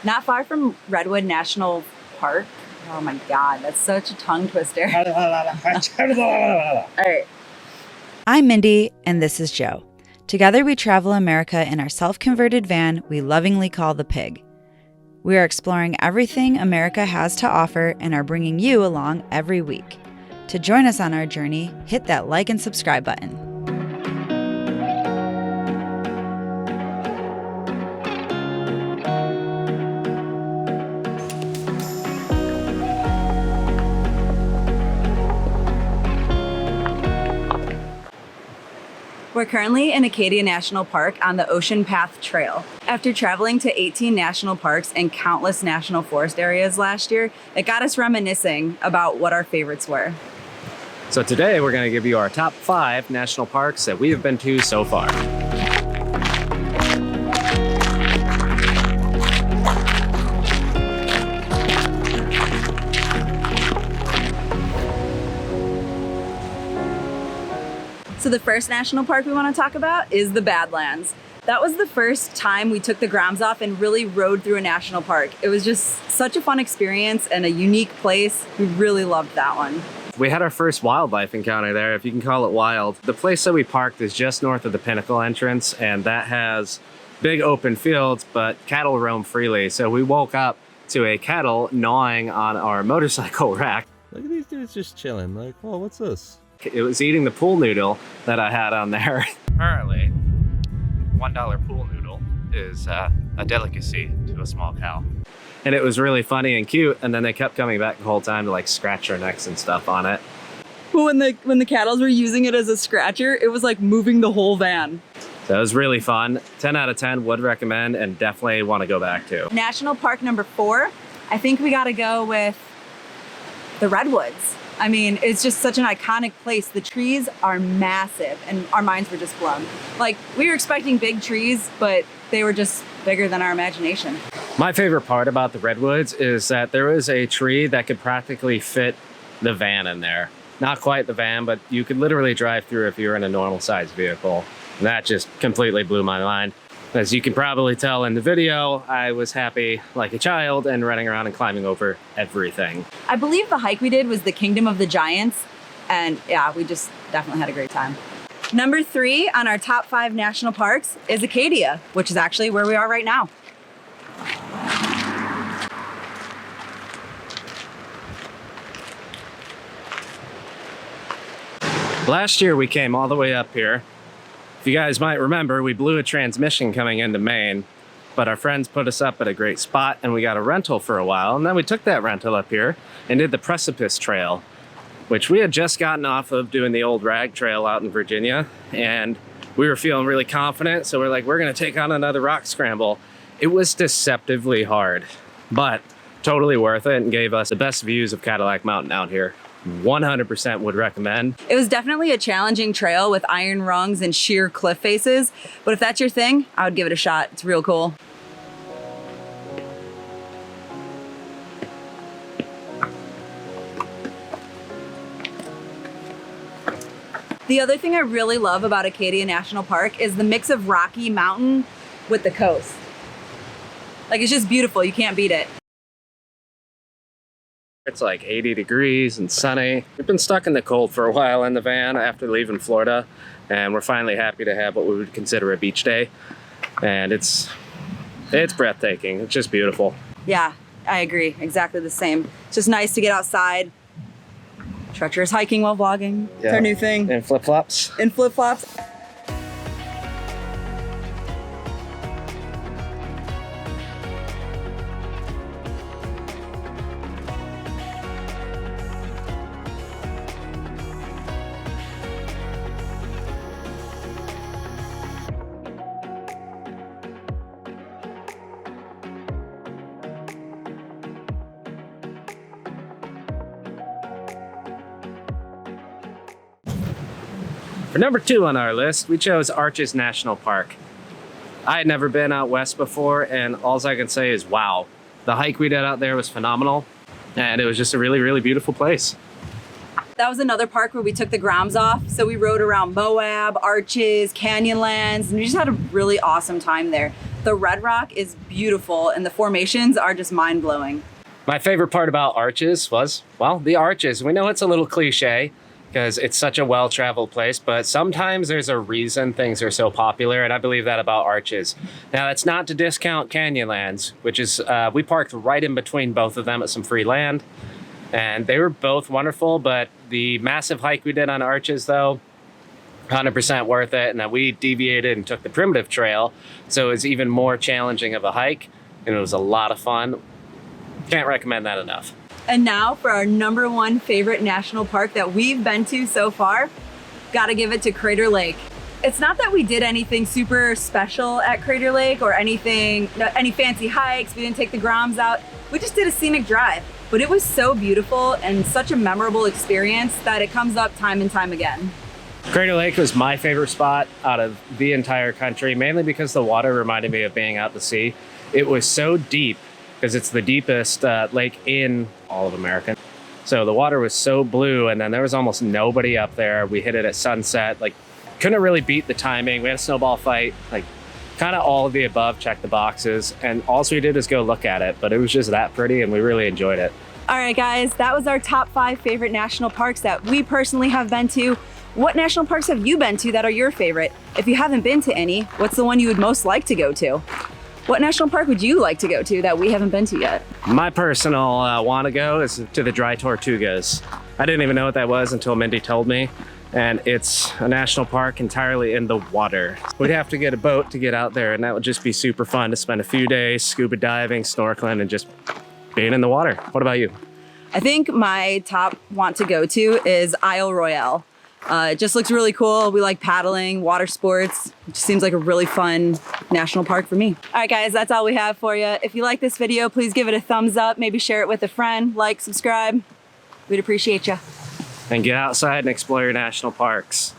Not far from Redwood National Park. Oh my God, that's such a tongue twister. All right. I'm Mindy, and this is Joe. Together we travel America in our self-converted van we lovingly call the Pig. We are exploring everything America has to offer and are bringing you along every week. To join us on our journey, hit that like and subscribe button. We're currently in Acadia National Park on the Ocean Path Trail. After traveling to 18 national parks and countless national forest areas last year, it got us reminiscing about what our favorites were. So today we're going to give you our top 5 national parks that we have been to so far. So the first national park we want to talk about is the Badlands. That was the first time we took the grounds off and really rode through a national park. It was just such a fun experience and a unique place. We really loved that one. We had our first wildlife encounter there, if you can call it wild. The place that we parked is just north of the Pinnacle entrance, and that has big open fields, but cattle roam freely. So we woke up to a kettle gnawing on our motorcycle rack. Look at these dudes just chilling. Like, oh, what's this? It was eating the pool noodle that I had on there. Apparently, $1 pool noodle is a delicacy to a small cow. And it was really funny and cute, and then they kept coming back the whole time to like scratch our necks and stuff on it. When the cattle were using it as a scratcher, it was like moving the whole van. So it was really fun. 10 out of 10 would recommend and definitely want to go back to. National Park number 4, I think we got to go with the Redwoods. I mean, it's just such an iconic place. The trees are massive and our minds were just blown. Like, we were expecting big trees, but they were just bigger than our imagination. My favorite part about the Redwoods is that there is a tree that could practically fit the van in there. Not quite the van, but you could literally drive through if you were in a normal sized vehicle. And that just completely blew my mind. As you can probably tell in the video, I was happy like a child and running around and climbing over everything. I believe the hike we did was the Kingdom of the Giants. And yeah, we just definitely had a great time. Number 3 on our top 5 national parks is Acadia, which is actually where we are right now. Last year we came all the way up here. If you guys might remember, we blew a transmission coming into Maine, but our friends put us up at a great spot and we got a rental for a while. And then we took that rental up here and did the Precipice Trail, which we had just gotten off of doing the old rag trail out in Virginia. And we were feeling really confident. So we're like, we're gonna take on another rock scramble. It was deceptively hard, but totally worth it and gave us the best views of Cadillac Mountain out here. 100% would recommend. It was definitely a challenging trail with iron rungs and sheer cliff faces, but if that's your thing, I would give it a shot. It's real cool. The other thing I really love about Acadia National Park is the mix of Rocky Mountain with the coast. Like, it's just beautiful. You can't beat it. It's like 80 degrees and sunny. We've been stuck in the cold for a while in the van after leaving Florida, and we're finally happy to have what we would consider a beach day. And it's breathtaking. It's just beautiful. Yeah, I agree. Exactly the same. It's just nice to get outside. Treacherous hiking while vlogging. Yeah. It's our new thing. And flip-flops. And flip-flops. For number 2 on our list, we chose Arches National Park. I had never been out west before, and all I can say is wow. The hike we did out there was phenomenal, and it was just a really, really beautiful place. That was another park where we took the grounds off. So we rode around Moab, Arches, Canyonlands, and we just had a really awesome time there. The red rock is beautiful and the formations are just mind-blowing. My favorite part about Arches was, well, the arches. We know it's a little cliche because it's such a well-traveled place, but sometimes there's a reason things are so popular, and I believe that about Arches. Now, that's not to discount Canyonlands, which is, we parked right in between both of them at some free land, and they were both wonderful, but the massive hike we did on Arches, though, 100% worth it, and then we deviated and took the primitive trail, so it was even more challenging of a hike, and it was a lot of fun. Can't recommend that enough. And now for our #1 favorite national park that we've been to so far, gotta give it to Crater Lake. It's not that we did anything super special at Crater Lake or any fancy hikes, we didn't take the Groms out, we just did a scenic drive. But it was so beautiful and such a memorable experience that it comes up time and time again. Crater Lake was my favorite spot out of the entire country, mainly because the water reminded me of being out to sea. It was so deep, because it's the deepest lake in all of America. So the water was so blue, and then there was almost nobody up there. We hit it at sunset, like couldn't really beat the timing. We had a snowball fight, like kind of all of the above, checked the boxes, and all we did is go look at it, but it was just that pretty and we really enjoyed it. All right, guys, that was our top 5 favorite national parks that we personally have been to. What national parks have you been to that are your favorite? If you haven't been to any, what's the one you would most like to go to? What national park would you like to go to that we haven't been to yet? My personal want to go is to the Dry Tortugas. I didn't even know what that was until Mindy told me, and it's a national park entirely in the water. We'd have to get a boat to get out there, and that would just be super fun to spend a few days scuba diving, snorkeling, and just being in the water. What about you? I think my top want to go to is Isle Royale. It just looks really cool. We like paddling, water sports. It just seems like a really fun national park for me. All right, guys, that's all we have for you. If you like this video, please give it a thumbs up. Maybe share it with a friend, like, subscribe. We'd appreciate you. And get outside and explore your national parks.